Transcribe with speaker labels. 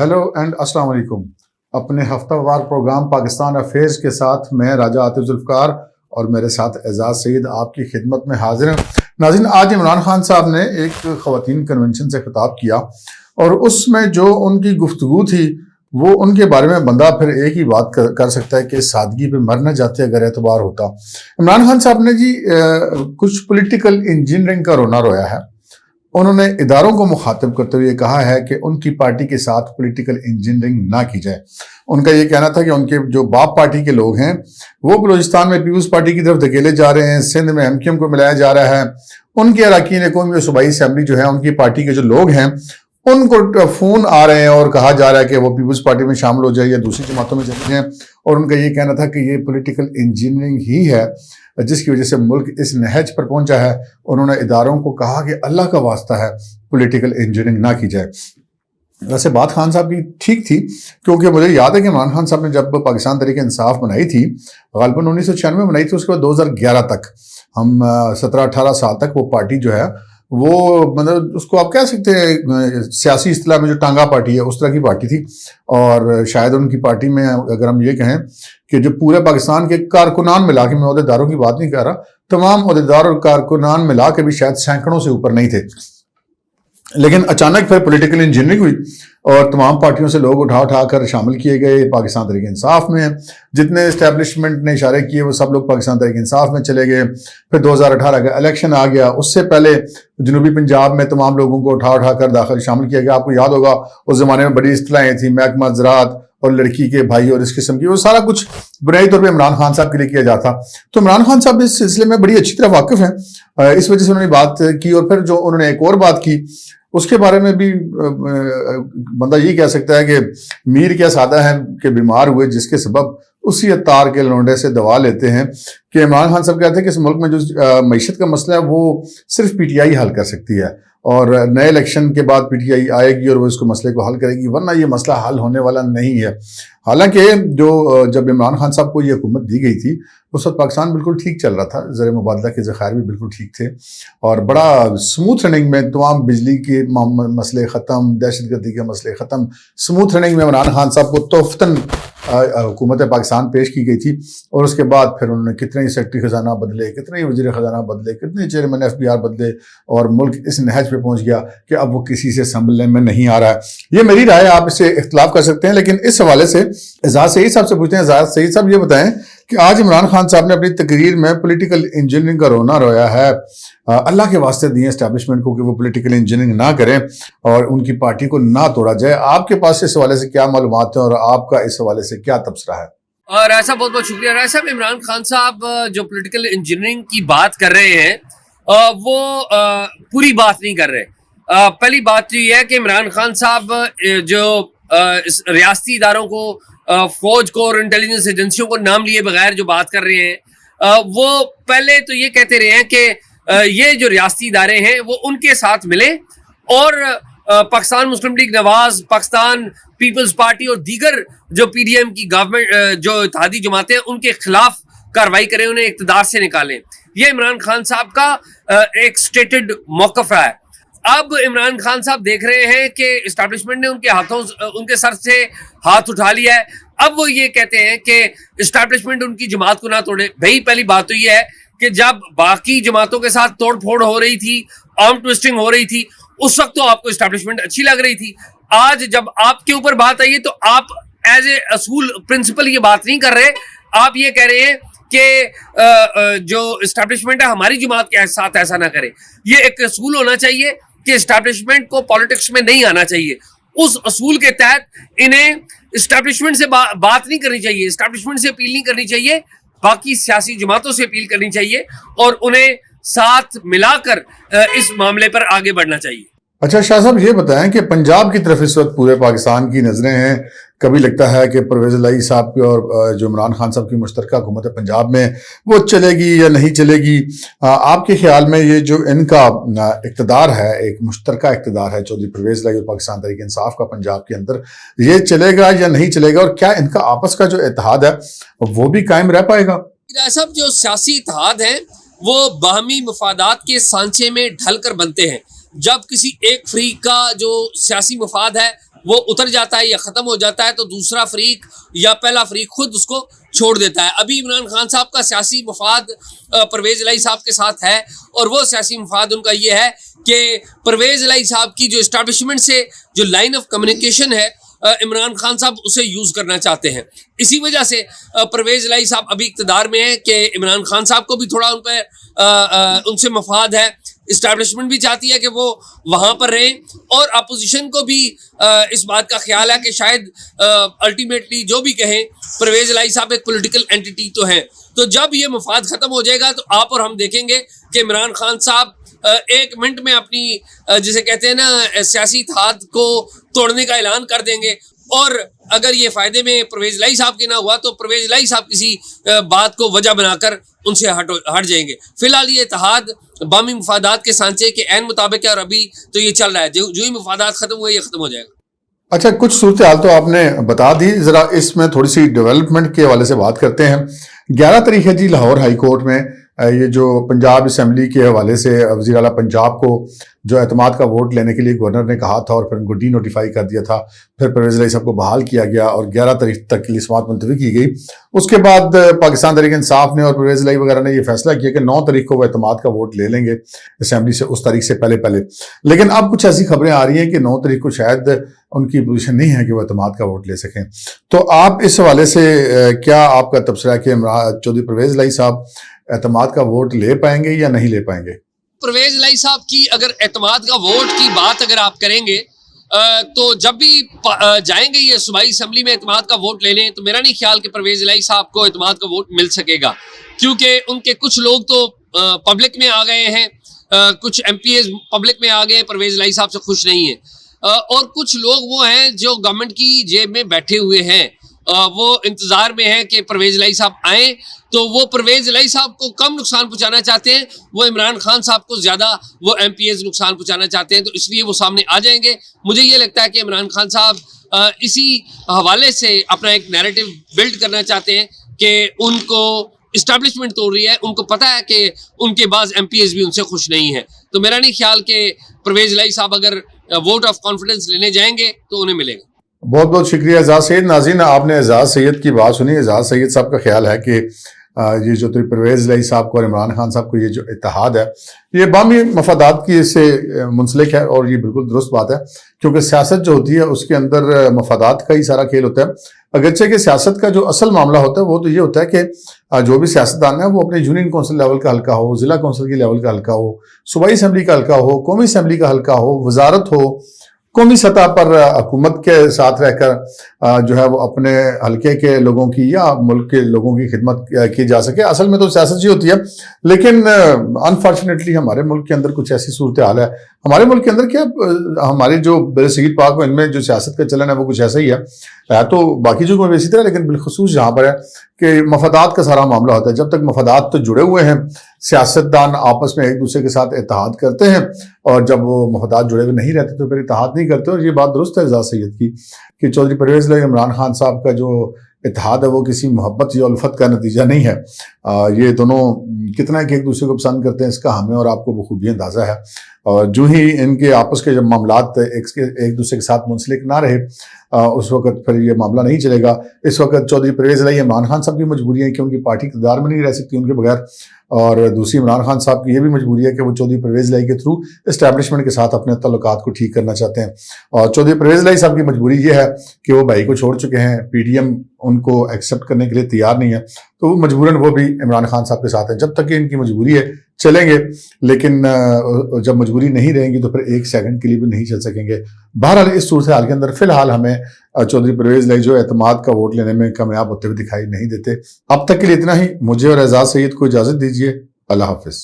Speaker 1: Hello and अस्सलाम वालेकुम। अपने हफ्तावार प्रोग्राम पाकिस्तान अफेयर्स के साथ मैं राजा आतिफ जुल्फ़िकार और मेरे साथ एजाज सईद आपकी खिदमत में हाजिर हैं। नाज़रीन, आज इमरान खान साहब ने एक ख़वातीन कन्वेंशन से खिताब किया और उसमें जो उनकी गुफ्तगू थी वो उनके बारे में बंदा फिर एक ही बात कर सकता है कि सादगी पे मर न जाते अगर एतबार होता। इमरान खान साहब ने जी कुछ पॉलिटिकल इंजीनियरिंग का रोना रोया है। उन्होंने इदारों को मुखातिब करते हुए कहा है कि उनकी पार्टी के साथ पॉलिटिकल इंजीनियरिंग ना की जाए। उनका ये कहना था कि उनके जो बाप पार्टी के लोग हैं वो बलूचिस्तान में पीपुल्स पार्टी की तरफ धकेले जा रहे हैं, सिंध में एमक्यूएम को मिलाया जा रहा है। उनके अरकान कौमी सूबाई असेंबली जो है, उनकी पार्टी के जो लोग हैं उनको फोन आ रहे हैं और कहा जा रहा है कि वो पीपुल्स पार्टी में शामिल हो जाए या दूसरी जमातों में चले जाएं। और उनका ये कहना था कि ये पॉलिटिकल इंजीनियरिंग ही है जिसकी वजह से मुल्क इस नहज पर पहुंचा है। उन्होंने इदारों को कहा कि अल्लाह का वास्ता है पॉलिटिकल इंजीनियरिंग ना की जाए। वैसे बात खान साहब की ठीक थी, क्योंकि मुझे याद है कि इमरान खान साहब ने जब पाकिस्तान तहरीक इंसाफ बनाई थी, ग़ालिबन 1996 में बनाई थी, उसके बाद 2011 तक हम 17-18 साल तक वो पार्टी जो है वो मतलब उसको आप कह सकते हैं सियासी इस्तिलाह में जो टांगा पार्टी है उस तरह की पार्टी थी। और शायद उनकी पार्टी में अगर हम ये कहें कि जो पूरे पाकिस्तान के कारकुनान मिला के, मैं ओहदेदारों की बात नहीं कर रहा, तमाम ओहदेदार और कारकुनान मिला के भी शायद सैकड़ों से ऊपर नहीं थे। लेकिन अचानक फिर पॉलिटिकल इंजीनियरिंग हुई और तमाम पार्टियों से लोग उठा कर शामिल किए गए पाकिस्तान तहरीक इंसाफ में। जितने इस्टेब्लिशमेंट ने इशारे किए वो सब लोग पाकिस्तान तहरीक इंसाफ में चले गए। फिर 2018 का इलेक्शन आ गया, उससे पहले जनूबी पंजाब में तमाम लोगों को उठा कर दाखिल शामिल किया गया। आपको याद होगा उस जमाने में बड़ी इस्तिलाहें थी, महकमा ज़राअत और लड़की के भाई और इस किस्म की, वो सारा कुछ बुनियादी तौर पे इमरान खान साहब के लिए किया जाता। तो इमरान खान साहब इस सिलसिले में बड़ी अच्छी तरह वाकिफ हैं, इस वजह से उन्होंने बात की। और फिर जो उन्होंने एक और बात की उसके बारे में भी बंदा ये कह सकता है कि मीर क्या सादा है कि बीमार हुए जिसके सबब उसी अतार के लौंडे से दवा लेते हैं। कि इमरान खान साहब कहते हैं कि इस मुल्क में जो मईशत का मसला है वो सिर्फ पीटीआई हल कर सकती है और नए इलेक्शन के बाद पीटीआई आएगी और वो इसको मसले को हल करेगी, वरना ये मसला हल होने वाला नहीं है। हालांकि जब इमरान खान साहब को ये हुकूमत दी गई थी उस वक्त पाकिस्तान बिल्कुल ठीक चल रहा था, ज़र मुबादला के ज़खायर भी बिल्कुल ठीक थे और बड़ा स्मूथ रनिंग में तमाम बिजली के मसले ख़त्म, दहशतगर्दी के मसले ख़त्म, स्मूथ रनिंग में इमरान खान साहब को तोहफ़तन हुकूमत पाकिस्तान पेश की गई थी। और उसके बाद फिर उन्होंने कितने ही सेक्रेटरी ख़जाना बदले, कितने ही वज़ीर ख़जाना बदले, कितने चेयरमैन FBR बदले और मुल्क इस नहज पे पहुंच गया कि अब वो किसी से संभलने में नहीं आ रहा है। ये मेरी राय, आप इससे इख्तिलाफ कर सकते हैं, लेकिन इस हवाले से एजाज सईद साहब से पूछते हैं। एजाज सईद साहब ये बताएं कि आज इमरान खान साहब ने अपनी तकरीर में पॉलिटिकल इंजीनियरिंग का रोना रोया है, अल्लाह के वास्ते दिए एस्टैब्लिशमेंट को कि वो पॉलिटिकल इंजीनियरिंग ना करें और उनकी पार्टी को ना तोड़ा जाए। आपके पास इस हवाले से क्या मालूमात है और आपका इस हवाले से क्या तबसरा है?
Speaker 2: और ऐसा बहुत बहुत शुक्रिया राय साहब। इमरान खान साहब जो पॉलिटिकल इंजीनियरिंग की बात कर रहे हैं वो पूरी बात नहीं कर रहे। पहली बात तो ये है कि इमरान खान साहब जो रियासती इदारों को, फौज को और इंटेलिजेंस एजेंसियों को नाम लिए बगैर जो बात कर रहे हैं वो पहले तो ये कहते रहे हैं कि ये जो रियासती इदारे हैं वो उनके साथ मिले और Pakistan Muslim League Nawaz, Pakistan Peoples Party और दीगर जो PDM की गवर्नमेंट जो इत्तेहादी जमातें हैं उनके खिलाफ कार्रवाई करें, उन्हें इक़्तिदार से निकालें। ये इमरान खान साहब का एक स्टेटेड मौक़िफ़ है। अब इमरान खान साहब देख रहे हैं कि इस्टेब्लिशमेंट ने उनके सर से हाथ उठा लिया है। अब वो ये कहते हैं कि इस्टेब्लिशमेंट उनकी जमात को ना तोड़े। भाई पहली बात तो ये है कि जब बाकी जमातों के साथ तोड़ फोड़ हो रही थी, आर्म ट्विस्टिंग हो रही थी, उस वक्त तो आपको इस्टेब्लिशमेंट अच्छी लग रही थी। आज जब आपके ऊपर बात आई है तो आप एज ए असूल प्रिंसिपल ये बात नहीं कर रहे। आप ये कह रहे हैं कि जो इस्टेब्लिशमेंट है हमारी जमात के साथ ऐसा ना करे। ये एक असूल होना चाहिए कि इस्टेब्लिशमेंट को पॉलिटिक्स में नहीं आना चाहिए। उस असूल के तहत इन्हें इस्टेब्लिशमेंट से बात नहीं करनी चाहिए, इस्टेब्लिशमेंट से अपील नहीं करनी चाहिए, बाकी सियासी जमातों से अपील करनी चाहिए और उन्हें साथ मिलाकर इस मामले पर आगे बढ़ना चाहिए।
Speaker 1: अच्छा शाह साहब ये बताएं कि पंजाब की तरफ इस वक्त पूरे पाकिस्तान की नजरें हैं। कभी लगता है कि परवेज़ इलाही साहब की और जो इमरान खान साहब की मुश्तरका हुकूमत है पंजाब में वो चलेगी या नहीं चलेगी। आपके ख्याल में ये जो इनका इक़्तिदार है, एक मुश्तरका इक़्तिदार है चौधरी परवेज़ इलाही और पाकिस्तान तहरीक इंसाफ का पंजाब के अंदर, ये चलेगा या नहीं चलेगा और क्या इनका आपस का जो इत्तेहाद है वो भी कायम रह पाएगा?
Speaker 2: सब जो सियासी इत्तेहाद है वो बाहमी मफादात के सांचे में ढल कर बनते हैं। जब किसी एक फ्रीक का जो सियासी मफाद है وہ اتر جاتا ہے یا ختم ہو جاتا ہے تو دوسرا فریق یا پہلا فریق خود اس کو چھوڑ دیتا ہے. ابھی عمران خان صاحب کا سیاسی مفاد پرویز الہی صاحب کے ساتھ ہے, اور وہ سیاسی مفاد ان کا یہ ہے کہ پرویز الہی صاحب کی جو اسٹیبلشمنٹ سے جو لائن آف کمیونیکیشن ہے عمران خان صاحب اسے یوز کرنا چاہتے ہیں. اسی وجہ سے پرویز الہی صاحب ابھی اقتدار میں ہیں کہ عمران خان صاحب کو بھی تھوڑا ان سے مفاد ہے, اسٹیبلشمنٹ بھی چاہتی ہے کہ وہ وہاں پر رہیں, اور اپوزیشن کو بھی اس بات کا خیال ہے کہ شاید الٹیمیٹلی جو بھی کہیں پرویز الہی صاحب ایک پولیٹیکل اینٹی تو ہیں. تو جب یہ مفاد ختم ہو جائے گا تو آپ اور ہم دیکھیں گے کہ عمران خان صاحب ایک منٹ میں اپنی جسے کہتے ہیں نا سیاسی اتحاد کو توڑنے کا اعلان کر دیں گے, اور اگر یہ فائدے میں پرویز الہی صاحب کے نہ ہوا تو پرویز الہی صاحب کسی بات کو وجہ بنا کر ان سے ہٹ جائیں گے. فی الحال یہ اتحاد بامی مفادات کے سانچے کے عین مطابق ہے, اور ابھی تو یہ چل رہا ہے, جو ہی مفادات ختم ہوئے یہ ختم ہو جائے گا.
Speaker 1: اچھا, کچھ صورتحال تو آپ نے بتا دی, ذرا اس میں تھوڑی سی ڈیولپمنٹ کے حوالے سے بات کرتے ہیں. 11 تاریخ ہے جی لاہور ہائی کورٹ میں یہ جو پنجاب اسمبلی کے حوالے سے وزیر اعلیٰ پنجاب کو جو اعتماد کا ووٹ لینے کے لیے گورنر نے کہا تھا اور پھر ان کو ڈی نوٹیفائی کر دیا تھا, پھر پرویز الہی صاحب کو بحال کیا گیا اور 11 تاریخ تک کے لیے سماعت ملتوی کی گئی. اس کے بعد پاکستان تحریک انصاف نے اور پرویز الہی وغیرہ نے یہ فیصلہ کیا کہ 9 تاریخ کو وہ اعتماد کا ووٹ لے لیں گے اسمبلی سے, اس تاریخ سے پہلے. لیکن اب کچھ ایسی خبریں آ رہی ہیں کہ 9 تاریخ کو شاید ان کی پوزیشن نہیں ہے کہ وہ اعتماد کا ووٹ لے سکیں. تو آپ اس حوالے سے کیا آپ کا تبصرہ ہے کہ چودھری پرویز الہی صاحب اعتماد کا ووٹ لے پائیں گے یا نہیں لے پائیں گے؟
Speaker 2: پرویز الہی صاحب کی اگر اعتماد کا ووٹ کی بات اگر آپ کریں گے تو جب بھی جائیں گے یہ صوبائی اسمبلی میں اعتماد کا ووٹ لے لیں تو میرا نہیں خیال کہ پرویز الہی صاحب کو اعتماد کا ووٹ مل سکے گا, کیونکہ ان کے کچھ لوگ تو پبلک میں آ گئے ہیں, کچھ ایم پی ایز پبلک میں آ گئے, پرویز الہی صاحب سے خوش نہیں ہیں, اور کچھ لوگ وہ ہیں جو گورنمنٹ کی جیب میں بیٹھے ہوئے ہیں, وہ انتظار میں ہیں کہ پرویز الہی صاحب آئیں, تو وہ پرویز الہی صاحب کو کم نقصان پہنچانا چاہتے ہیں, وہ عمران خان صاحب کو زیادہ وہ ایم پی ایز نقصان پہنچانا چاہتے ہیں, تو اس لیے وہ سامنے آ جائیں گے. مجھے یہ لگتا ہے کہ عمران خان صاحب اسی حوالے سے اپنا ایک نیریٹو بلڈ کرنا چاہتے ہیں کہ ان کو اسٹیبلشمنٹ توڑ رہی ہے, ان کو پتہ ہے کہ ان کے بعض ایم پی ایز بھی ان سے خوش نہیں ہیں. تو میرا نہیں خیال کہ پرویز الہی صاحب اگر ووٹ آف کانفیڈنس لینے جائیں گے تو انہیں ملے گا.
Speaker 1: بہت بہت شکریہ اعزاز سید. ناظرین, آپ نے اعزاز سید کی بات سنی. اعزاز سید صاحب کا خیال ہے کہ یہ جو پرویز الہی صاحب کو اور عمران خان صاحب کو یہ جو اتحاد ہے یہ بامی مفادات کی سے منسلک ہے, اور یہ بالکل درست بات ہے, کیونکہ سیاست جو ہوتی ہے اس کے اندر مفادات کا ہی سارا کھیل ہوتا ہے. اگرچہ کہ سیاست کا جو اصل معاملہ ہوتا ہے وہ تو یہ ہوتا ہے کہ جو بھی سیاستدان ہے وہ اپنے یونین کونسل لیول کا حلقہ ہو, ضلع کونسل کے لیول کا حلقہ ہو, صوبائی اسمبلی کا حلقہ ہو, قومی اسمبلی کا حلقہ ہو, وزارت ہو, قومی سطح پر حکومت کے ساتھ رہ کر جو ہے وہ اپنے حلقے کے لوگوں کی یا ملک کے لوگوں کی خدمت کی جا سکے. اصل میں تو سیاست ہی ہوتی ہے, لیکن انفارچونیٹلی ہمارے ملک کے اندر کچھ ایسی صورتحال ہے. ہمارے ملک کے اندر کیا ہمارے جو برصغیر پاک و ان میں جو سیاست کا چلن ہے وہ کچھ ایسا ہی ہے تو باقی جگہوں میں بھی اسی طرح, لیکن بالخصوص جہاں پر ہے کہ مفادات کا سارا معاملہ ہوتا ہے. جب تک مفادات تو جڑے ہوئے ہیں, سیاستدان آپس میں ایک دوسرے کے ساتھ اتحاد کرتے ہیں, اور جب وہ مفادات جڑے ہوئے نہیں رہتے تو پھر اتحاد نہیں کرتے. اور یہ بات درست ہے اعزاز سید کی کہ چودھری پرویز الہی عمران خان صاحب کا جو اتحاد ہے وہ کسی محبت یا الفت کا نتیجہ نہیں ہے. یہ دونوں کتنا کہ ایک دوسرے کو پسند کرتے ہیں اس کا ہمیں اور آپ کو بخوبی اندازہ ہے, اور جو ہی ان کے آپس کے جب معاملات ایک دوسرے کے ساتھ منسلک نہ رہے اس وقت پھر یہ معاملہ نہیں چلے گا. اس وقت چودھری پرویز الہی عمران خان صاحب کی مجبوری ہے کہ ان کی پارٹی اقتدار میں نہیں رہ سکتی ان کے بغیر, اور دوسری عمران خان صاحب کی یہ بھی مجبوری ہے کہ وہ چودھری پرویز الہی کے تھرو اسٹیبلشمنٹ کے ساتھ اپنے تعلقات کو ٹھیک کرنا چاہتے ہیں. اور چودھری پرویز الہی صاحب کی مجبوری یہ ہے کہ وہ بھائی کو چھوڑ چکے ہیں, پی ڈی ایم ان کو ایکسیپٹ کرنے کے لیے تیار نہیں ہے, تو وہ مجبوراً وہ بھی عمران خان صاحب کے ساتھ ہیں. جب تک کہ ان کی مجبوری ہے چلیں گے, لیکن جب مجبوری نہیں رہیں گی تو پھر ایک سیکنڈ کے لیے بھی نہیں چل سکیں گے. بہرحال اس صورتحال کے اندر فی الحال ہمیں چودھری پرویز الہی جو اعتماد کا ووٹ لینے میں کامیاب ہوتے ہوئے دکھائی نہیں دیتے. اب تک کے لیے اتنا ہی. مجھے اور اعزاز سید کو اجازت دیجیے. اللہ حافظ.